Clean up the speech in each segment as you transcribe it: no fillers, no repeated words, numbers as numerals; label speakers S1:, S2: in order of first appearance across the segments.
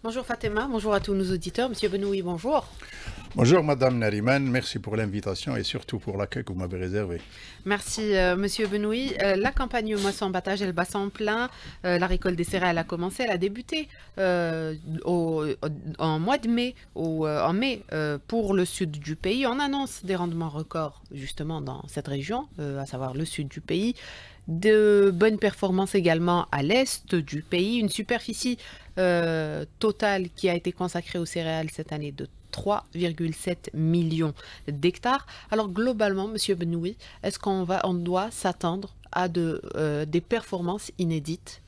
S1: Bonjour Fatima, bonjour à tous nos auditeurs. Monsieur Benoui, bonjour.
S2: Bonjour Madame Nariman, merci pour l'invitation et surtout pour l'accueil que vous m'avez réservé.
S1: Merci Monsieur Benoui. La campagne moisson-battage, elle bat son plein. La récolte des céréales a commencé, elle a débuté en mois de mai, en mai pour le sud du pays. On annonce des rendements records justement dans cette région, à savoir le sud du pays. De bonnes performances également à l'est du pays. Une superficie totale qui a été consacrée aux céréales cette année de 3,7 millions d'hectares. Alors globalement, Monsieur Benoui, est-ce on doit s'attendre à des performances inédites?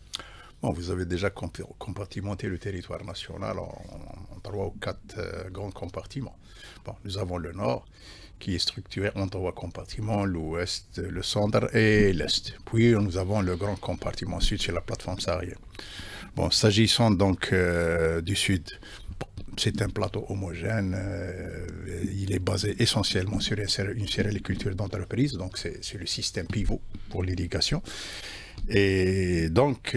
S2: Bon, vous avez déjà compartimenté le territoire national en 3 ou 4 grands compartiments. Bon, nous avons le nord qui est structuré en 3 compartiments, l'ouest, le centre et l'est. Puis nous avons le grand compartiment sud, c'est la plateforme saharienne. Bon, s'agissant donc du sud, c'est un plateau homogène, il est basé essentiellement sur une céréaliculture d'entreprise, donc c'est le système pivot pour l'irrigation. Et donc,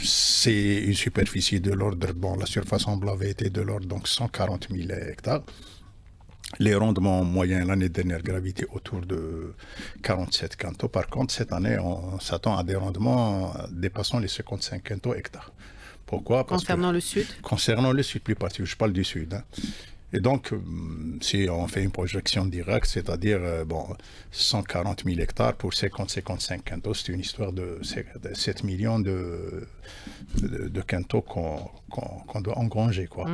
S2: c'est une superficie de l'ordre, bon, la surface en blanc avait été de l'ordre donc 140 000 hectares. Les rendements moyens l'année dernière gravitaient autour de 47 quintaux. Par contre, cette année, on s'attend à des rendements dépassant les 55 quintaux hectares. Pourquoi?
S1: Concernant le sud?
S2: Concernant le sud, plus particulièrement, je parle du sud. Hein. Et donc, si on fait une projection directe, c'est-à-dire 140 000 hectares pour 50-55 quintaux, c'est une histoire de 7 millions de quintaux qu'on doit engranger. Quoi.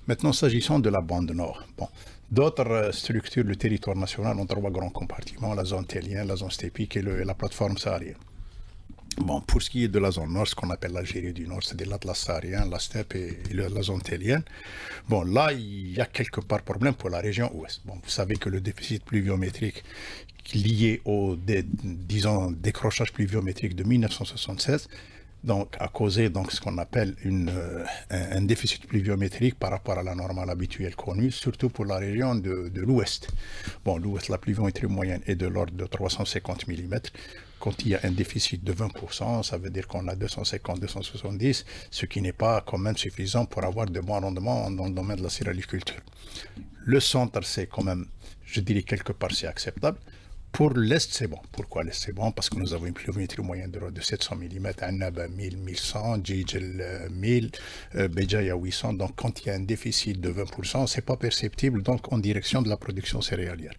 S2: Maintenant, s'agissant de la bande nord, bon, d'autres structures du territoire national ont 3 grands compartiments, la zone télienne, la zone stépique et la plateforme saharienne. Bon, pour ce qui est de la zone nord, ce qu'on appelle l'Algérie du Nord, c'est-à-dire l'Atlas saharien, la steppe et la zone télienne. Bon, là, il y a quelque part problème pour la région ouest. Bon, vous savez que le déficit pluviométrique lié au, disons, décrochage pluviométrique de 1976 donc, a causé donc, ce qu'on appelle un déficit pluviométrique par rapport à la normale habituelle connue, surtout pour la région de l'ouest. Bon, l'ouest, la pluviométrie moyenne est de l'ordre de 350 mm. Quand il y a un déficit de 20%, ça veut dire qu'on a 250-270, ce qui n'est pas quand même suffisant pour avoir de bons rendements dans le domaine de la céréaliculture. Le centre, c'est quand même, je dirais quelque part, c'est acceptable. Pour l'Est, c'est bon. Pourquoi l'Est, c'est bon? Parce que nous avons une pluviométrie moyenne de 700 mm, Annaba 1000, 1100, Djidjel 1000, Béjaïa 800. Donc, quand il y a un déficit de 20%, c'est pas perceptible donc en direction de la production céréalière.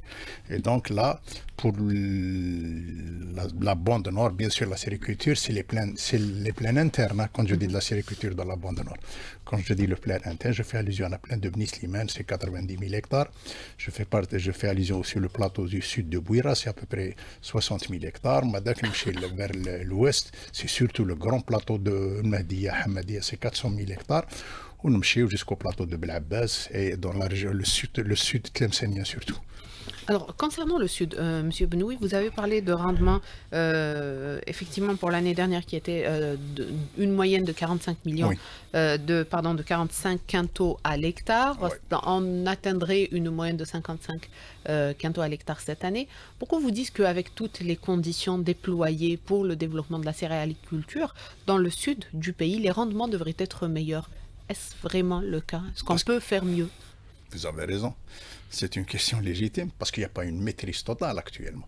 S2: Et donc là, pour la bande nord, bien sûr, la sériculture, c'est les plaines internes. Hein, quand je dis de la sériculture dans la bande nord. Quand je dis le plaine interne, je fais allusion à la plaine de Bnislimane, c'est 90 000 hectares. Je fais allusion aussi au plateau du sud de Bouira, c'est à peu près 60 000 hectares. Madak vers l'ouest, c'est surtout le grand plateau de Mahdia, Hamadia, c'est 400 000 hectares. On nous jusqu'au plateau de Belabbas et dans la région, le sud tlemcenien surtout.
S1: Alors, concernant le sud, Monsieur Benoui, vous avez parlé de rendement, effectivement, pour l'année dernière, qui était une moyenne de 45 millions,
S2: Oui.
S1: de 45 quintaux à l'hectare.
S2: Oui.
S1: On atteindrait une moyenne de 55 quintaux à l'hectare cette année. Pourquoi vous dites qu'avec toutes les conditions déployées pour le développement de la céréaliculture, dans le sud du pays, les rendements devraient être meilleurs? Est-ce vraiment le cas? Est-ce qu'on peut faire mieux?
S2: Vous avez raison. C'est une question légitime parce qu'il n'y a pas une maîtrise totale actuellement.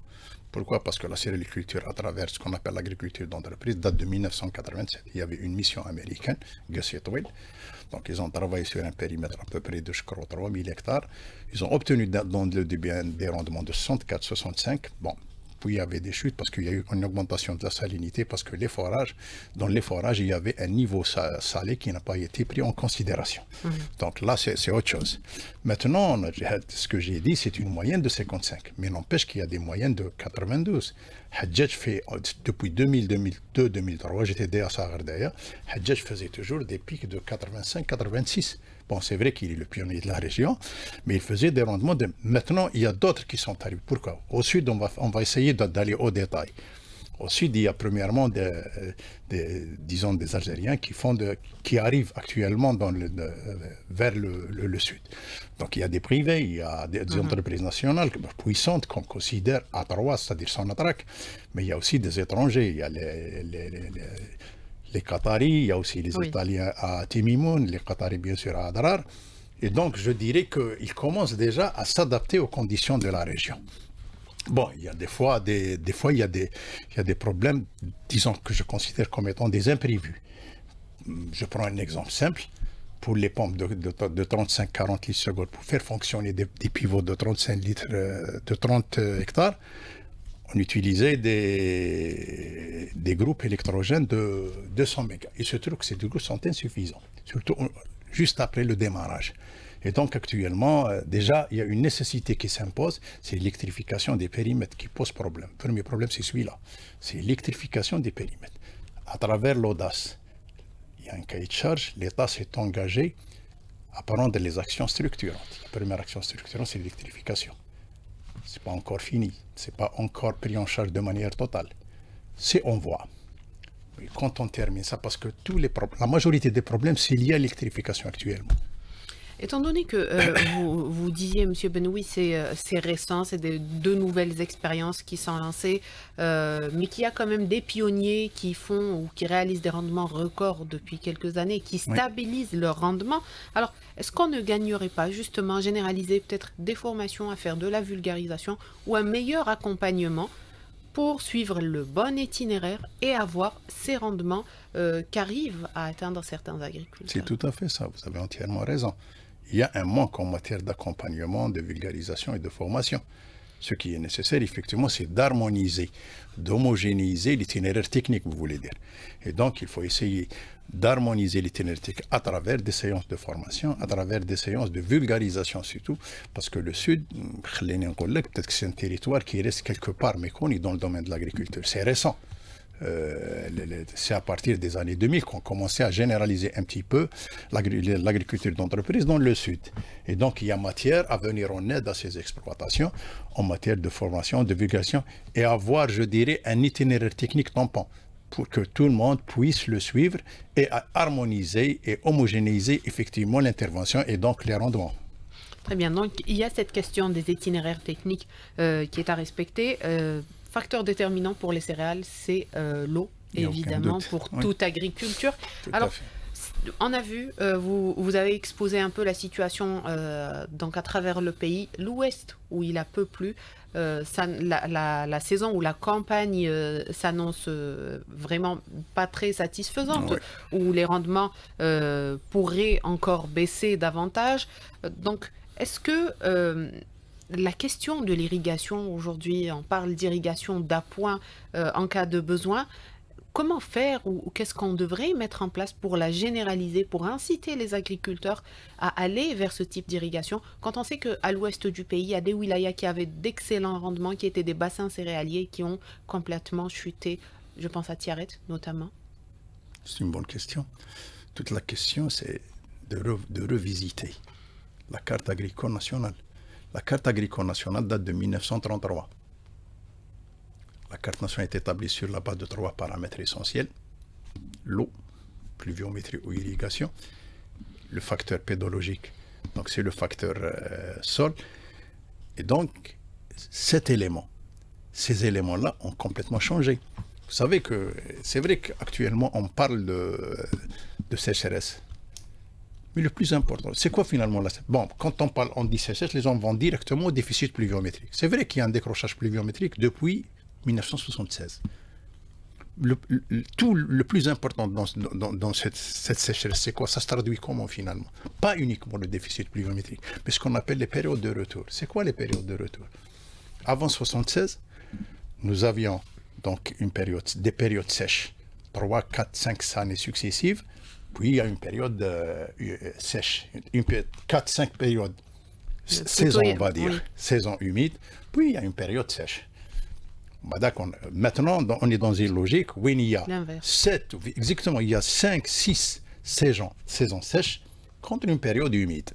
S2: Pourquoi? Parce que la céréaliculture, à travers ce qu'on appelle l'agriculture d'entreprise, date de 1987. Il y avait une mission américaine, Gus Etwell. Donc, ils ont travaillé sur un périmètre à peu près de, je crois, 3000 hectares. Ils ont obtenu dans le début des rendements de 64-65. Bon. Puis il y avait des chutes parce qu'il y a eu une augmentation de la salinité, parce que dans les forages, il y avait un niveau salé qui n'a pas été pris en considération. Donc là, c'est autre chose. Maintenant, ce que j'ai dit, c'est une moyenne de 55, mais n'empêche qu'il y a des moyennes de 92. Hadjadj fait, depuis 2000, 2002, 2003, j'étais déjà à Gardaya, Hadjadj faisait toujours des pics de 85-86. Bon, c'est vrai qu'il est le pionnier de la région, mais il faisait des rendements de... Maintenant, il y a d'autres qui sont arrivés. Pourquoi? Au sud, on va essayer d'aller au détail. Au sud, il y a premièrement disons des Algériens qui arrivent actuellement vers le sud. Donc il y a des privés, il y a des entreprises nationales puissantes qu'on considère à trois, c'est-à-dire sans attaque, mais il y a aussi des étrangers. Il y a les Qataris, il y a aussi les Italiens à Timimoun, les Qataris bien sûr à Adrar. Et donc je dirais qu'ils commencent déjà à s'adapter aux conditions de la région. Bon, il y a des fois, il y a des problèmes, disons que je considère comme étant des imprévus. Je prends un exemple simple. Pour les pompes de 35-40 litres seconde, pour faire fonctionner des pivots de 35 litres, de 30 hectares, on utilisait des groupes électrogènes de 200 mégas. Il se trouve que ces deux groupes sont insuffisants, surtout juste après le démarrage. Et donc actuellement, déjà, il y a une nécessité qui s'impose, c'est l'électrification des périmètres qui pose problème. Le premier problème, c'est celui-là, c'est l'électrification des périmètres. À travers l'audace, il y a un cahier de charge, l'État s'est engagé à prendre les actions structurantes. La première action structurante, c'est l'électrification. Ce n'est pas encore fini, ce n'est pas encore pris en charge de manière totale. C'est en voie. Mais quand on termine ça, parce que la majorité des problèmes, c'est lié à l'électrification actuellement.
S1: Étant donné que vous disiez, M. Benoui, c'est récent, c'est deux nouvelles expériences qui sont lancées, mais qu'il y a quand même des pionniers qui font ou qui réalisent des rendements records depuis quelques années, qui stabilisent leur rendement. Alors, est-ce qu'on ne gagnerait pas justement à généraliser peut-être des formations, à faire de la vulgarisation ou un meilleur accompagnement pour suivre le bon itinéraire et avoir ces rendements qu'arrivent à atteindre certains agriculteurs?
S2: C'est tout à fait ça, vous avez entièrement raison. Il y a un manque en matière d'accompagnement, de vulgarisation et de formation. Ce qui est nécessaire, effectivement, c'est d'harmoniser, d'homogénéiser l'itinéraire technique, vous voulez dire. Et donc, il faut essayer d'harmoniser l'itinéraire technique à travers des séances de formation, à travers des séances de vulgarisation surtout, parce que le Sud, peut-être que c'est un territoire qui reste quelque part méconnu dans le domaine de l'agriculture. C'est récent. C'est à partir des années 2000 qu'on commençait à généraliser un petit peu l'agriculture d'entreprise dans le Sud. Et donc, il y a matière à venir en aide à ces exploitations en matière de formation, de vulgarisation et avoir, je dirais, un itinéraire technique tampon pour que tout le monde puisse le suivre et harmoniser et homogénéiser effectivement l'intervention et donc les rendements.
S1: Très bien. Donc, il y a cette question des itinéraires techniques qui est à respecter. Facteur déterminant pour les céréales, c'est l'eau, évidemment, pour toute agriculture. Alors, on a vu, vous avez exposé un peu la situation donc à travers le pays. L'Ouest, où il a peu plu, la saison où la campagne s'annonce vraiment pas très satisfaisante, où les rendements pourraient encore baisser davantage. Donc, est-ce que la question de l'irrigation, aujourd'hui, on parle d'irrigation d'appoint en cas de besoin. Comment faire ou qu'est-ce qu'on devrait mettre en place pour la généraliser, pour inciter les agriculteurs à aller vers ce type d'irrigation, quand on sait qu'à l'ouest du pays, il y a des wilayas qui avaient d'excellents rendements, qui étaient des bassins céréaliers qui ont complètement chuté. Je pense à Tiaret, notamment.
S2: C'est une bonne question. Toute la question, c'est de revisiter la carte agricole nationale. La carte agricole nationale date de 1933. La carte nationale est établie sur la base de 3 paramètres essentiels. L'eau, pluviométrie ou irrigation, le facteur pédologique, donc c'est le facteur sol. Et donc, ces éléments-là ont complètement changé. Vous savez que c'est vrai qu'actuellement, on parle de sécheresse. Mais le plus important, c'est quoi finalement la... Bon, quand on dit sécheresse, les gens vont directement au déficit pluviométrique. C'est vrai qu'il y a un décrochage pluviométrique depuis 1976. Le plus important dans cette sécheresse, c'est quoi? Ça se traduit comment finalement? Pas uniquement le déficit pluviométrique, mais ce qu'on appelle les périodes de retour. C'est quoi les périodes de retour? Avant 1976, nous avions donc des périodes sèches, 3, 4, 5 années successives. Puis il y a une période sèche, 4-5 périodes, saison on va dire, saison humide, puis il y a une période sèche. Maintenant, on est dans une logique où il y a 7, exactement, il y a 5, 6 saisons sèches contre une période humide.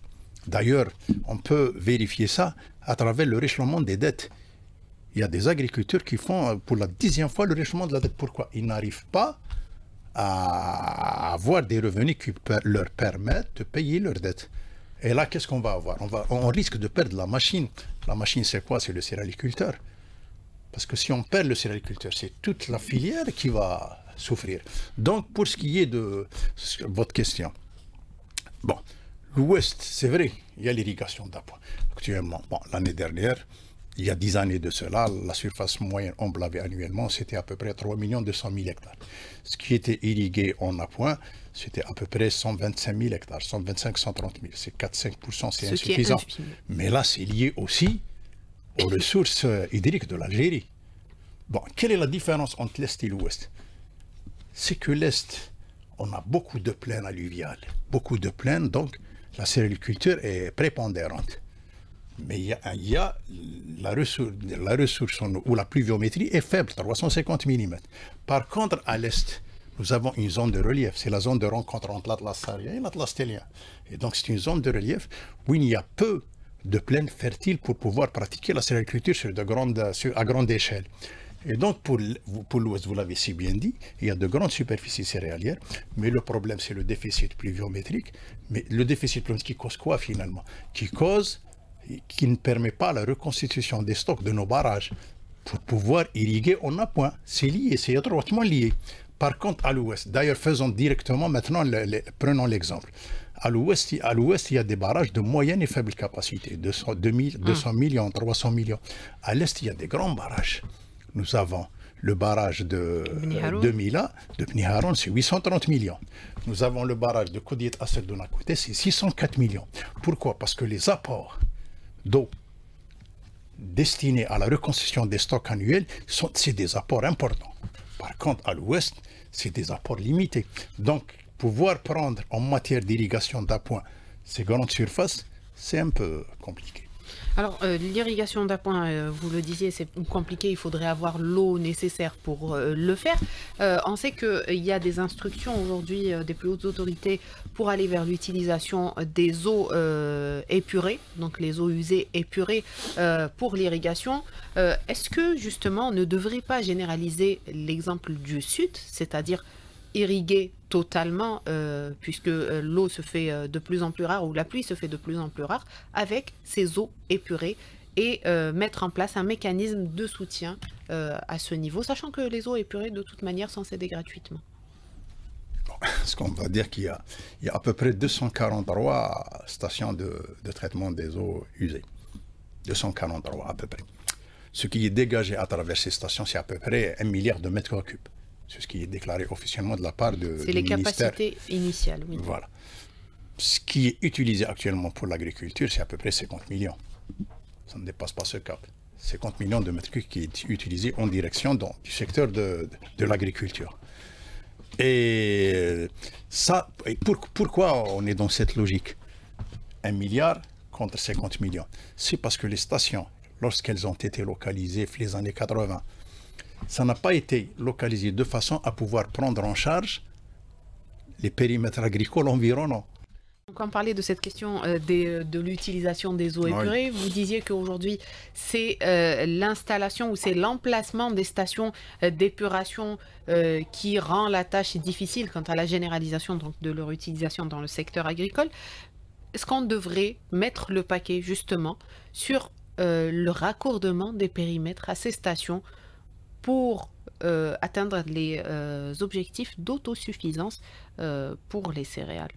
S2: D'ailleurs, on peut vérifier ça à travers le réchauffement des dettes. Il y a des agriculteurs qui font pour la 10e fois le réchauffement de la dette. Pourquoi? Ils n'arrivent pas à avoir des revenus qui leur permettent de payer leurs dettes. Et là, qu'est-ce qu'on va avoir? On risque de perdre la machine. La machine, c'est quoi? C'est le céréaliculteur. Parce que si on perd le céréaliculteur, c'est toute la filière qui va souffrir. Donc, pour ce qui est de votre question, bon, l'Ouest, c'est vrai, il y a l'irrigation d'appoint. Actuellement, bon, l'année dernière, il y a 10 années de cela, la surface moyenne omblagée annuellement, c'était à peu près 3 200 000 hectares. Ce qui était irrigué en appoint, c'était à peu près 125 000 hectares, 125-130 000. C'est 4-5%, c'est insuffisant. Mais là, c'est lié aussi aux ressources hydriques de l'Algérie. Bon, quelle est la différence entre l'Est et l'Ouest? C'est que l'Est, on a beaucoup de plaines alluviales, beaucoup de plaines, donc la céréaliculture est prépondérante. Mais il y a la ressource en eau, où la pluviométrie est faible, 350 mm. Par contre, à l'Est, nous avons une zone de relief. C'est la zone de rencontre entre l'Atlas saharien et l'Atlas télien. Et donc, c'est une zone de relief où il y a peu de plaines fertiles pour pouvoir pratiquer la céréaliculture à grande échelle. Et donc, pour l'Ouest, vous l'avez si bien dit, il y a de grandes superficies céréalières, mais le problème, c'est le déficit pluviométrique. Mais le déficit pluviométrique qui cause quoi, finalement? Qui ne permet pas la reconstitution des stocks de nos barrages pour pouvoir irriguer en appoint. C'est lié, c'est étroitement lié. Par contre, à l'Ouest, d'ailleurs, faisons directement maintenant, prenons l'exemple. À l'Ouest, il y a des barrages de moyenne et faible capacité, 200 millions, 300 millions. À l'Est, il y a des grands barrages. Nous avons le barrage de Mila, de Bni Haroun, c'est 830 millions. Nous avons le barrage de Kodiet Assedoun à côté, c'est 604 millions. Pourquoi? Parce que les apports d'eau destinés à la reconstitution des stocks annuels, c'est des apports importants. Par contre, à l'Ouest, c'est des apports limités. Donc, pouvoir prendre en matière d'irrigation d'appoint ces grandes surfaces, c'est un peu compliqué.
S1: Alors, l'irrigation d'appoint, vous le disiez, c'est compliqué, il faudrait avoir l'eau nécessaire pour le faire. On sait qu'il y a des instructions aujourd'hui des plus hautes autorités pour aller vers l'utilisation des eaux épurées, donc les eaux usées épurées pour l'irrigation. Est-ce que, justement, on ne devrait pas généraliser l'exemple du Sud, c'est-à-dire irriguer totalement, puisque l'eau se fait de plus en plus rare, ou la pluie se fait de plus en plus rare, avec ces eaux épurées, et mettre en place un mécanisme de soutien à ce niveau, sachant que les eaux épurées, de toute manière, sont cédées gratuitement.
S2: Ce qu'on va dire qu'il y a à peu près 243 stations de traitement des eaux usées. 243 à peu près. Ce qui est dégagé à travers ces stations, c'est à peu près 1 milliard de mètres cubes. C'est ce qui est déclaré officiellement de la part du ministère. C'est
S1: les capacités initiales, oui.
S2: Voilà. Ce qui est utilisé actuellement pour l'agriculture, c'est à peu près 50 millions. Ça ne dépasse pas ce cap. 50 millions de mètres cubes qui est utilisé en direction du secteur de l'agriculture. Et ça, pourquoi on est dans cette logique? 1 milliard contre 50 millions. C'est parce que les stations, lorsqu'elles ont été localisées les années 80, ça n'a pas été localisé de façon à pouvoir prendre en charge les périmètres agricoles environnants.
S1: Donc on parlait de cette question de l'utilisation des eaux épurées. Oui. Vous disiez qu'aujourd'hui, c'est l'installation ou c'est l'emplacement des stations d'épuration qui rend la tâche difficile quant à la généralisation donc, de leur utilisation dans le secteur agricole. Est-ce qu'on devrait mettre le paquet justement sur le raccordement des périmètres à ces stations pour atteindre les objectifs d'autosuffisance pour les céréales?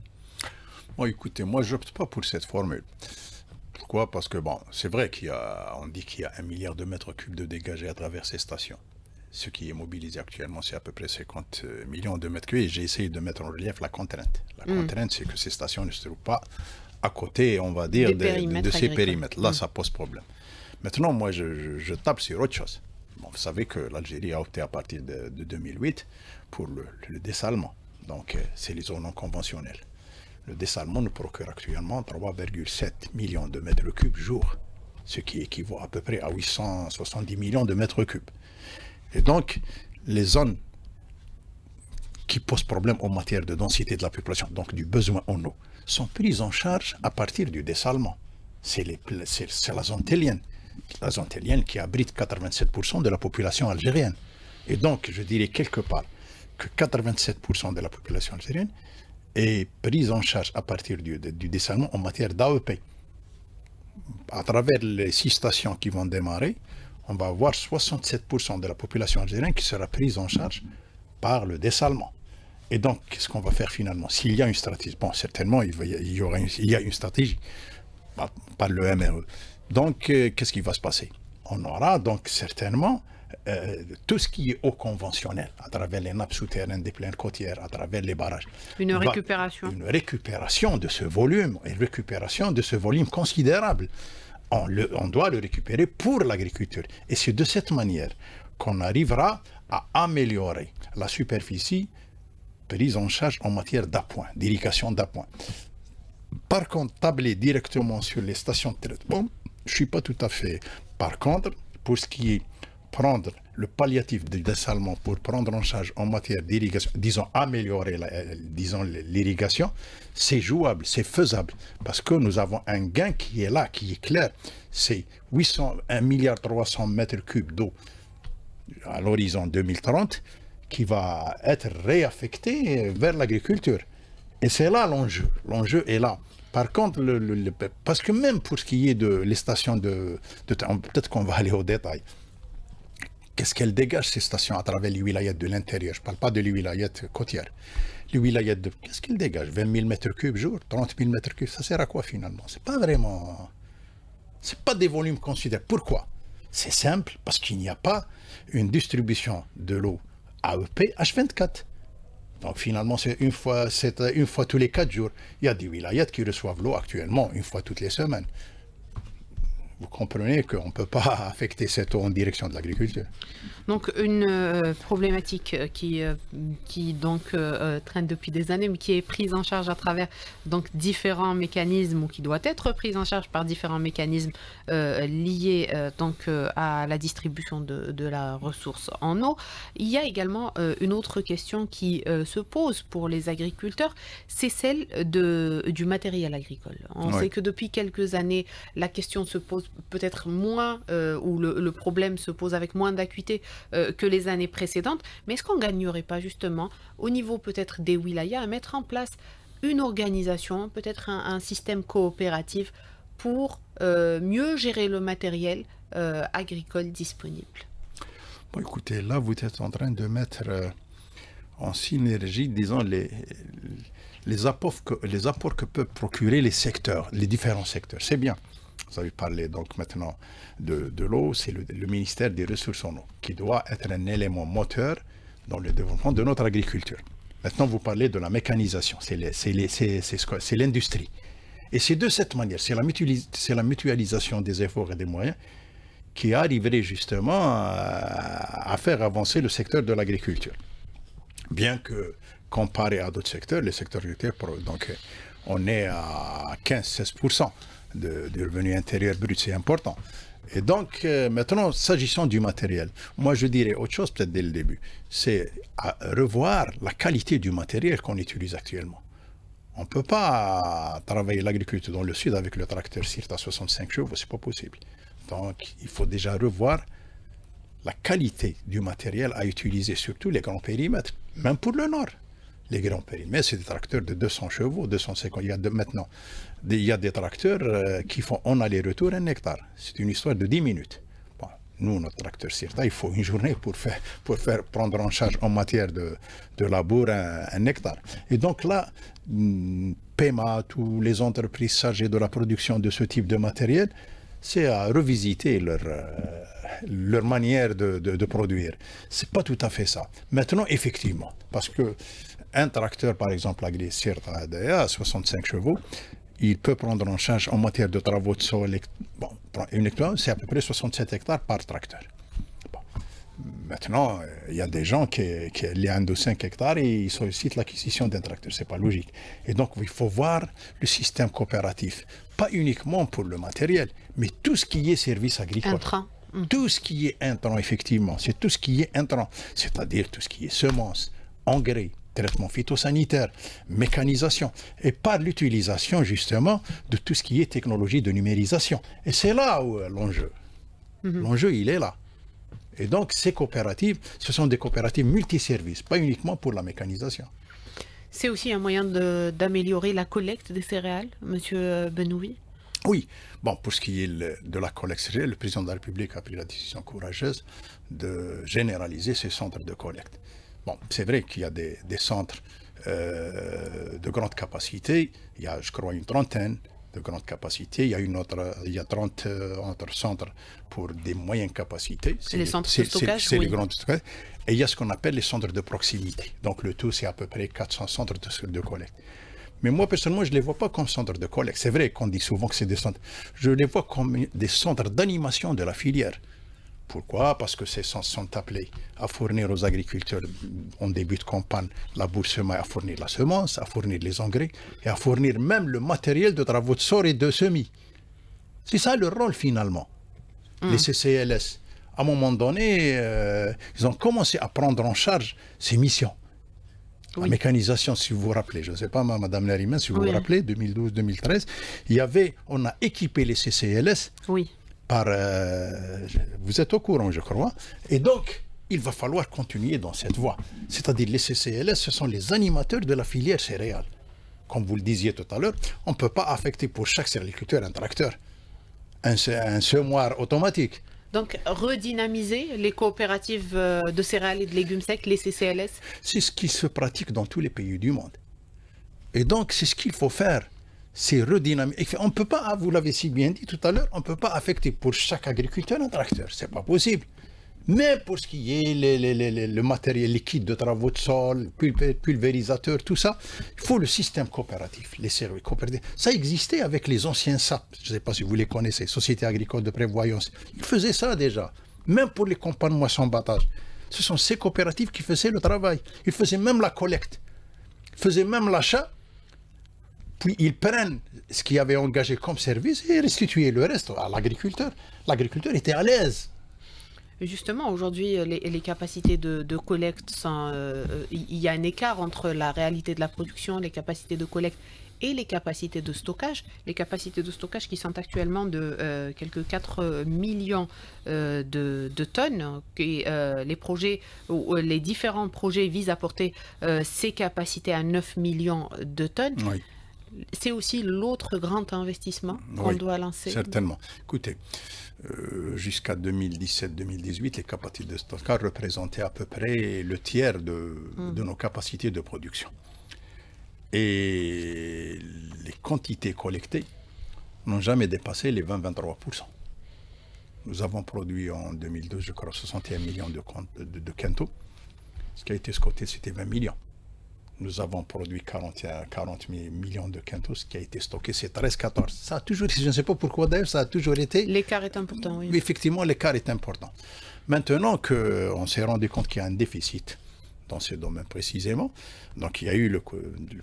S2: Bon, écoutez, moi, je n'opte pas pour cette formule. Pourquoi? Parce que, bon, c'est vrai qu'on dit qu'il y a 1 milliard de mètres cubes de dégagés à travers ces stations. Ce qui est mobilisé actuellement, c'est à peu près 50 millions de mètres cubes. Et j'ai essayé de mettre en relief la contrainte. La contrainte, c'est que ces stations ne se trouvent pas à côté, on va dire, de ces périmètres. Là, ça pose problème. Maintenant, moi, je tape sur autre chose. Bon, vous savez que l'Algérie a opté à partir de 2008 pour le dessalement. Donc, c'est les zones non conventionnelles. Le dessalement nous procure actuellement 3,7 millions de mètres cubes jour, ce qui équivaut à peu près à 870 millions de mètres cubes. Et donc, les zones qui posent problème en matière de densité de la population, donc du besoin en eau, sont prises en charge à partir du dessalement. C'est la zone télienne. La zone télienne qui abrite 87% de la population algérienne. Et donc, je dirais quelque part que 87% de la population algérienne est prise en charge à partir du dessalement en matière d'AEP. À travers les 6 stations qui vont démarrer, on va avoir 67% de la population algérienne qui sera prise en charge par le dessalement. Et donc, qu'est-ce qu'on va faire finalement? S'il y a une stratégie, bon, certainement, il y a une stratégie par le MRE. Donc, qu'est-ce qui va se passer? On aura donc certainement tout ce qui est eau conventionnelle, à travers les nappes souterraines des plaines côtières, à travers les barrages.
S1: Une récupération.
S2: Une récupération de ce volume, une récupération de ce volume considérable. On doit le récupérer pour l'agriculture. Et c'est de cette manière qu'on arrivera à améliorer la superficie prise en charge en matière d'appoint, d'irrigation d'appoint. Par contre, tabler directement sur les stations de traitement, je ne suis pas tout à fait. Par contre, pour ce qui est prendre le palliatif du dessalement pour prendre en charge en matière d'irrigation, disons améliorer l'irrigation, c'est jouable, c'est faisable, parce que nous avons un gain qui est là, qui est clair. C'est 1,3 milliard mètres cubes d'eau à l'horizon 2030 qui va être réaffecté vers l'agriculture. Et c'est là l'enjeu. L'enjeu est là. Par contre, parce que même pour ce qui est les stations peut-être qu'on va aller au détail. Qu'est-ce qu'elles dégagent, ces stations, à travers les wilayats de l'intérieur? Je ne parle pas de les wilayats côtières. Les wilayats qu'est-ce qu'elles dégagent? 20 000 mètres cubes jour, 30 000 mètres cubes, ça sert à quoi finalement? C'est pas vraiment... C'est pas des volumes considérables. Pourquoi? C'est simple, parce qu'il n'y a pas une distribution de l'eau AEP H24. Donc finalement, c'est une fois tous les 4 jours. Il y a des wilayats qui reçoivent l'eau actuellement une fois toutes les semaines. Vous comprenez qu'on ne peut pas affecter cette eau en direction de l'agriculture.
S1: Donc une problématique qui donc traîne depuis des années, mais qui est prise en charge à travers donc différents mécanismes, ou qui doit être prise en charge par différents mécanismes liés donc à la distribution de la ressource en eau. Il y a également une autre question qui se pose pour les agriculteurs, c'est celle du matériel agricole. On sait que depuis quelques années, la question se pose peut-être moins, ou le problème se pose avec moins d'acuité que les années précédentes, mais est-ce qu'on ne gagnerait pas justement au niveau peut-être des wilayas à mettre en place une organisation, peut-être un système coopératif pour mieux gérer le matériel agricole disponible?
S2: Bon, écoutez, là vous êtes en train de mettre en synergie, disons, les apports que peuvent procurer les secteurs, les différents secteurs. C'est bien. Vous avez parlé donc maintenant de l'eau, c'est le ministère des Ressources en eau qui doit être un élément moteur dans le développement de notre agriculture. Maintenant, vous parlez de la mécanisation, c'est l'industrie. Et c'est de cette manière, c'est la mutualisation des efforts et des moyens qui arriverait justement à faire avancer le secteur de l'agriculture. Bien que, comparé à d'autres secteurs, les secteurs agricoles, donc on est à 15-16% de revenu intérieur brut, c'est important. Et donc, maintenant, s'agissant du matériel, moi je dirais autre chose peut-être dès le début, c'est à revoir la qualité du matériel qu'on utilise actuellement. On ne peut pas travailler l'agriculture dans le sud avec le tracteur Sirta à 65 chevaux, c'est pas possible. Donc, il faut déjà revoir la qualité du matériel à utiliser, surtout les grands périmètres, même pour le nord. Les grands périmètres, c'est des tracteurs de 200 chevaux, 250. Maintenant, il y a des tracteurs qui font en aller-retour 1 hectare. C'est une histoire de 10 minutes. Bon, nous, notre tracteur Sirta, il faut une journée pour faire prendre en charge en matière de labour 1 hectare. Et donc là, PEMA, ou les entreprises chargées de la production de ce type de matériel, c'est à revisiter leur manière de produire. C'est pas tout à fait ça. Maintenant, effectivement, parce que un tracteur, par exemple, à 65 chevaux, il peut prendre en charge en matière de travaux de sol, bon, c'est à peu près 67 hectares par tracteur. Bon. Maintenant, il y a des gens qui ont 1 de 5 hectares et ils sollicitent l'acquisition d'un tracteur. C'est pas logique. Et donc, il faut voir le système coopératif, pas uniquement pour le matériel, mais tout ce qui est service agricole.
S1: Intrant.
S2: Tout ce qui est intrant, effectivement, c'est tout ce qui est intrant, c'est-à-dire tout ce qui est semences, engrais, traitement phytosanitaire, mécanisation, et par l'utilisation justement de tout ce qui est technologie de numérisation. Et c'est là où l'enjeu. L'enjeu, il est là. Et donc, ces coopératives, ce sont des coopératives multiservices, pas uniquement pour la mécanisation.
S1: C'est aussi un moyen d'améliorer la collecte des céréales, Monsieur Benouvi?
S2: Oui. Bon, pour ce qui est de la collecte céréale, le président de la République a pris la décision courageuse de généraliser ces centres de collecte. Bon, c'est vrai qu'il y a des centres de grande capacité. Il y a, je crois, une trentaine de grande capacité. Il y a 30 autres centres pour des moyennes capacités.
S1: C'est les centres de stockage,
S2: c'est les grands stockage. Et il y a ce qu'on appelle les centres de proximité. Donc le tout, c'est à peu près 400 centres de collecte. Mais moi, personnellement, je ne les vois pas comme centres de collecte. C'est vrai qu'on dit souvent que c'est des centres. Je les vois comme des centres d'animation de la filière. Pourquoi? Parce que ces centres sont appelés à fournir aux agriculteurs en début de campagne la bourse semeille, à fournir la semence, à fournir les engrais et à fournir même le matériel de travaux de sort et de semis. C'est ça le rôle finalement. Les CCLS, à un moment donné, ils ont commencé à prendre en charge ces missions. Oui. La mécanisation, si vous vous rappelez, je ne sais pas, Madame Nariman, si vous vous rappelez, 2012-2013, on a équipé les CCLS.
S1: Oui.
S2: Vous êtes au courant, je crois. Et donc, il va falloir continuer dans cette voie. C'est-à-dire, les CCLS, ce sont les animateurs de la filière céréale. Comme vous le disiez tout à l'heure, on ne peut pas affecter pour chaque céréaliculteur un tracteur, un semoir automatique.
S1: Donc, redynamiser les coopératives de céréales et de légumes secs, les CCLS?
S2: C'est ce qui se pratique dans tous les pays du monde. Et donc, c'est ce qu'il faut faire. C'est redynamiser. On ne peut pas, vous l'avez si bien dit tout à l'heure, on ne peut pas affecter pour chaque agriculteur un tracteur. Ce n'est pas possible. Mais pour ce qui est le matériel liquide de travaux de sol, pulvérisateur, tout ça, il faut le système coopératif, les services coopératifs. Ça existait avec les anciens SAP, je ne sais pas si vous les connaissez, Société agricole de prévoyance. Ils faisaient ça déjà, même pour les campagnes moisson-battage. Ce sont ces coopératives qui faisaient le travail. Ils faisaient même la collecte, ils faisaient même l'achat, puis ils prennent ce qu'ils avaient engagé comme service et restituaient le reste à l'agriculteur. L'agriculteur était à l'aise.
S1: Justement, aujourd'hui, les capacités de collecte, il y a un écart entre la réalité de la production, les capacités de collecte et les capacités de stockage. Les capacités de stockage qui sont actuellement de quelques 4 millions de tonnes. Et, les différents projets visent à porter ces capacités à 9 millions de tonnes.
S2: Oui.
S1: C'est aussi l'autre grand investissement qu'on doit lancer.
S2: Certainement. Écoutez, jusqu'à 2017-2018, les capacités de stockage représentaient à peu près le tiers de nos capacités de production. Et les quantités collectées n'ont jamais dépassé les 20-23%. Nous avons produit en 2012, je crois, 61 millions de quintaux. Ce qui a été stocké, c'était 20 millions. Nous avons produit 40 millions de quintaux, ce qui a été stocké, c'est 13-14. Ça a toujours, je ne sais pas pourquoi d'ailleurs, ça a toujours été...
S1: L'écart est important, oui.
S2: Mais effectivement, l'écart est important. Maintenant qu'on s'est rendu compte qu'il y a un déficit dans ce domaine précisément, donc il y a eu le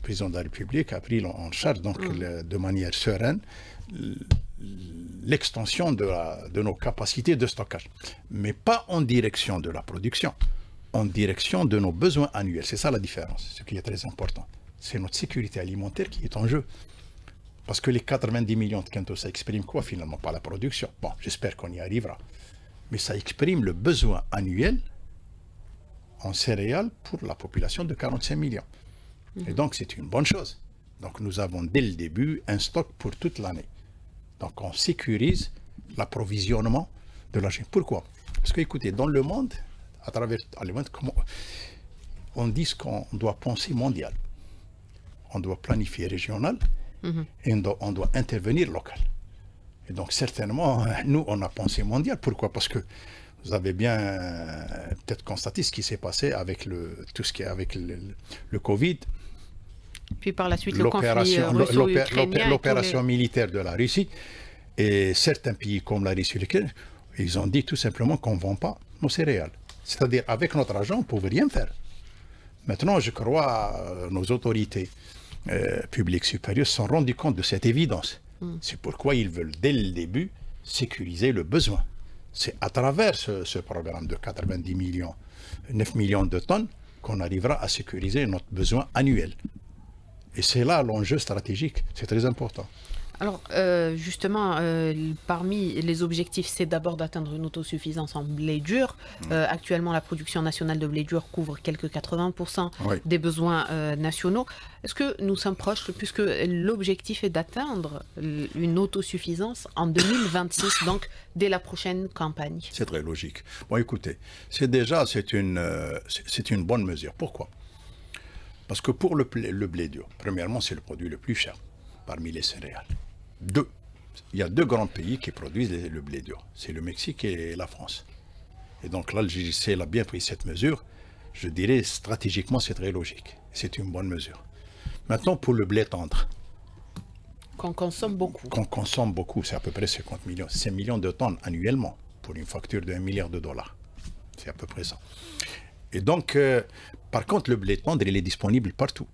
S2: président de la République a pris en charge donc, de manière sereine l'extension de nos capacités de stockage, mais pas en direction de la production, en direction de nos besoins annuels. C'est ça la différence, ce qui est très important. C'est notre sécurité alimentaire qui est en jeu. Parce que les 90 millions de quintaux, ça exprime quoi finalement? Pas la production. Bon, j'espère qu'on y arrivera. Mais ça exprime le besoin annuel en céréales pour la population de 45 millions. Et donc, c'est une bonne chose. Donc, nous avons dès le début un stock pour toute l'année. Donc, on sécurise l'approvisionnement de la Chine. Pourquoi? Parce que, écoutez, dans le monde, à travers le monde, on dit qu'on doit penser mondial. On doit planifier régional et on doit intervenir local. Et donc, certainement, nous, on a pensé mondial. Pourquoi? Parce que vous avez bien peut-être constaté ce qui s'est passé avec tout ce qui est avec le Covid.
S1: Puis par la suite, l'opération
S2: militaire de la Russie. Et certains pays comme la Russie, ils ont dit tout simplement qu'on ne vend pas nos céréales. C'est-à-dire, avec notre argent, on ne pouvait rien faire. Maintenant, je crois, nos autorités publiques supérieures se sont rendues compte de cette évidence. C'est pourquoi ils veulent, dès le début, sécuriser le besoin. C'est à travers ce programme de 90 millions, 9 millions de tonnes, qu'on arrivera à sécuriser notre besoin annuel. Et c'est là l'enjeu stratégique, c'est très important.
S1: Alors, justement, parmi les objectifs, c'est d'abord d'atteindre une autosuffisance en blé dur. Actuellement, la production nationale de blé dur couvre quelques 80%
S2: Oui,
S1: des besoins nationaux. Est-ce que nous sommes proches, puisque l'objectif est d'atteindre une autosuffisance en 2026, donc dès la prochaine campagne?
S2: c'est très logique. Bon, écoutez, c'est une bonne mesure. Pourquoi? Parce que pour le blé dur, premièrement, c'est le produit le plus cher parmi les céréales. Deux, il y a deux grands pays qui produisent le blé dur. C'est le Mexique et la France. Et donc là, le JGC a bien pris cette mesure. Je dirais stratégiquement, c'est très logique. C'est une bonne mesure. Maintenant, pour le blé tendre,
S1: Qu'on consomme beaucoup.
S2: qu'on consomme beaucoup, c'est à peu près 50 millions, 5 millions de tonnes annuellement pour une facture de 1 milliard de dollars. C'est à peu près ça. Et donc, par contre, le blé tendre, il est disponible partout.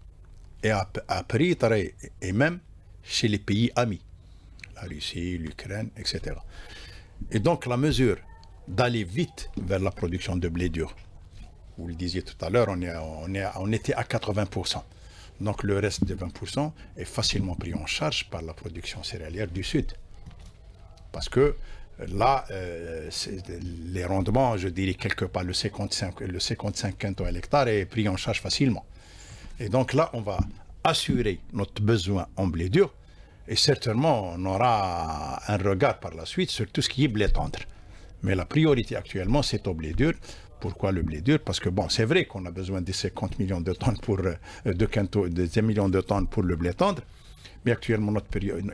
S2: Et à prix très, et même chez les pays amis, la Russie, l'Ukraine, etc. Et donc, la mesure d'aller vite vers la production de blé dur, vous le disiez tout à l'heure, on était à 80%. Donc, le reste de 20% est facilement pris en charge par la production céréalière du Sud. Parce que là, les rendements, je dirais quelque part, le 55 quintaux à l'hectare est pris en charge facilement. Et donc là, on va assurer notre besoin en blé dur et certainement, on aura un regard par la suite sur tout ce qui est blé tendre. Mais la priorité actuellement, c'est au blé dur. Pourquoi le blé dur? Parce que bon, c'est vrai qu'on a besoin de 50 millions de tonnes pour de 1 million de tonnes pour le blé tendre. Mais actuellement,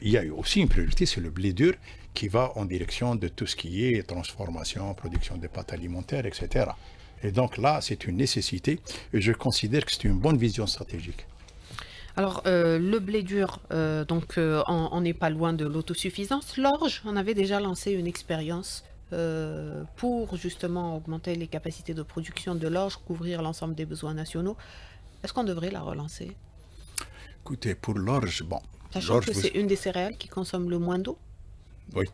S2: il y a aussi une priorité, c'est le blé dur qui va en direction de tout ce qui est transformation, production de pâtes alimentaires, etc. Et donc là, c'est une nécessité et je considère que c'est une bonne vision stratégique.
S1: Alors, le blé dur, on n'est pas loin de l'autosuffisance. L'orge, on avait déjà lancé une expérience pour justement augmenter les capacités de production de l'orge, couvrir l'ensemble des besoins nationaux. Est-ce qu'on devrait la relancer?
S2: Écoutez, pour l'orge, bon.
S1: Sachant que c'est une des céréales qui consomme le moins d'eau.
S2: Oui.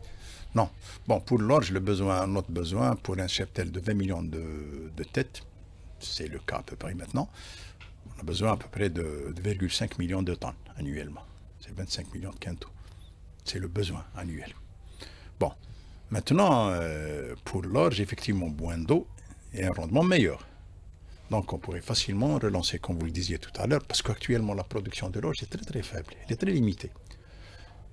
S2: Non. Bon, pour l'orge, notre besoin pour un cheptel de 20 millions de têtes, c'est le cas à peu près maintenant, on a besoin à peu près de 2,5 millions de tonnes annuellement. C'est 25 millions de quintaux. C'est le besoin annuel. Bon. Maintenant, pour l'orge, effectivement, moins d'eau et un rendement meilleur. Donc, on pourrait facilement relancer, comme vous le disiez tout à l'heure, parce qu'actuellement, la production de l'orge est très très faible, elle est très limitée.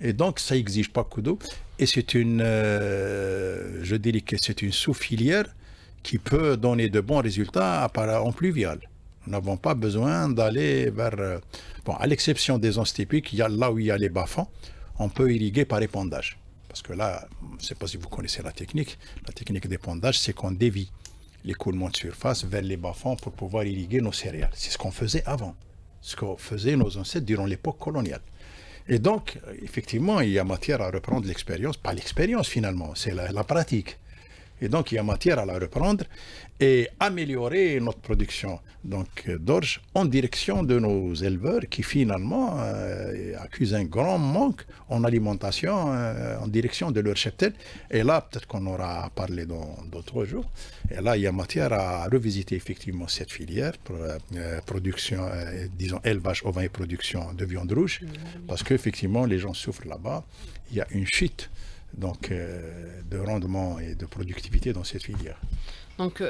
S2: Et donc, ça n'exige pas beaucoup d'eau. Et c'est je dirais que c'est une sous-filière qui peut donner de bons résultats en pluvial. Nous n'avons pas besoin d'aller vers... Bon, à l'exception des onces typiques, là où il y a les bas-fonds, on peut irriguer par épandage. Parce que là, je ne sais pas si vous connaissez la technique. La technique d'épandage, c'est qu'on dévie l'écoulement de surface vers les bas-fonds pour pouvoir irriguer nos céréales. C'est ce qu'on faisait avant, ce que faisaient nos ancêtres durant l'époque coloniale. Et donc, effectivement, il y a matière à reprendre l'expérience, pas l'expérience finalement, c'est la pratique. Et donc, il y a matière à la reprendre et améliorer notre production d'orge en direction de nos éleveurs qui finalement accusent un grand manque en alimentation en direction de leur cheptel. Et là, peut-être qu'on aura parlé dans d'autres jours. Et là, il y a matière à revisiter effectivement cette filière, production, disons élevage ovin et production de viande rouge, parce qu'effectivement, les gens souffrent là-bas. Il y a une chute de rendement et de productivité dans cette filière.
S1: Donc,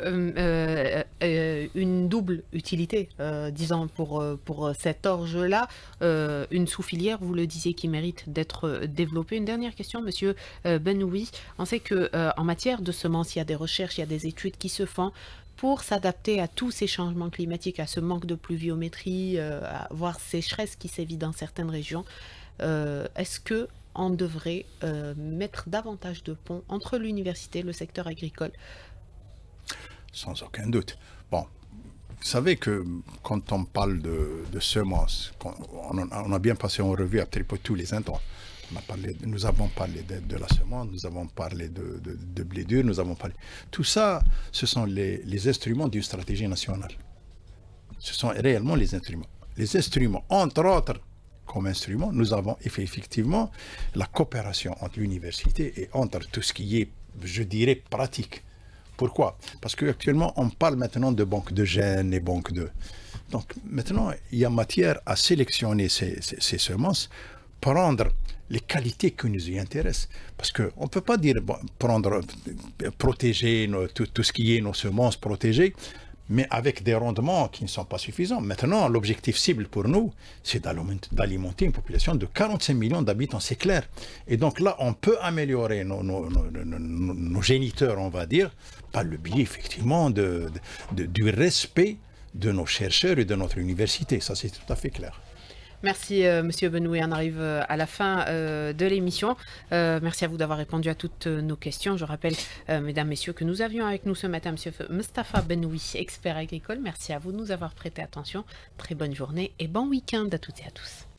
S1: une double utilité, disons, pour cette orge-là, une sous-filière, vous le disiez, qui mérite d'être développée. Une dernière question, Monsieur Benoui. On sait qu'en matière de semences, il y a des recherches, il y a des études qui se font pour s'adapter à tous ces changements climatiques, à ce manque de pluviométrie, voire sécheresse qui sévit dans certaines régions. Est-ce que on devrait mettre davantage de ponts entre l'université et le secteur agricole?
S2: Sans aucun doute. Bon, vous savez que quand on parle de semences, on a bien passé en revue à peu tous les intrants. Nous avons parlé de la semence, nous avons parlé de blé dur, nous avons parlé... Tout ça, ce sont les instruments d'une stratégie nationale. Ce sont réellement les instruments. Les instruments, entre autres, comme instrument, nous avons effectivement la coopération entre l'université et entre tout ce qui est, je dirais, pratique. Pourquoi? Parce qu'actuellement, on parle maintenant de banques de gènes et banques de... Donc maintenant, il y a matière à sélectionner ces semences, prendre les qualités qui nous y intéressent. Parce qu'on ne peut pas dire bon, protéger tout ce qui est nos semences protégées, mais avec des rendements qui ne sont pas suffisants. Maintenant, l'objectif cible pour nous, c'est d'alimenter une population de 45 millions d'habitants, c'est clair. Et donc là, on peut améliorer nos géniteurs, on va dire, par le biais, effectivement, du respect de nos chercheurs et de notre université. Ça, c'est tout à fait clair.
S1: Merci, Monsieur Benoît. On arrive à la fin de l'émission. Merci à vous d'avoir répondu à toutes nos questions. Je rappelle, mesdames, messieurs, que nous avions avec nous ce matin Monsieur Mustapha Benoît, expert agricole. Merci à vous de nous avoir prêté attention. Très bonne journée et bon week-end à toutes et à tous.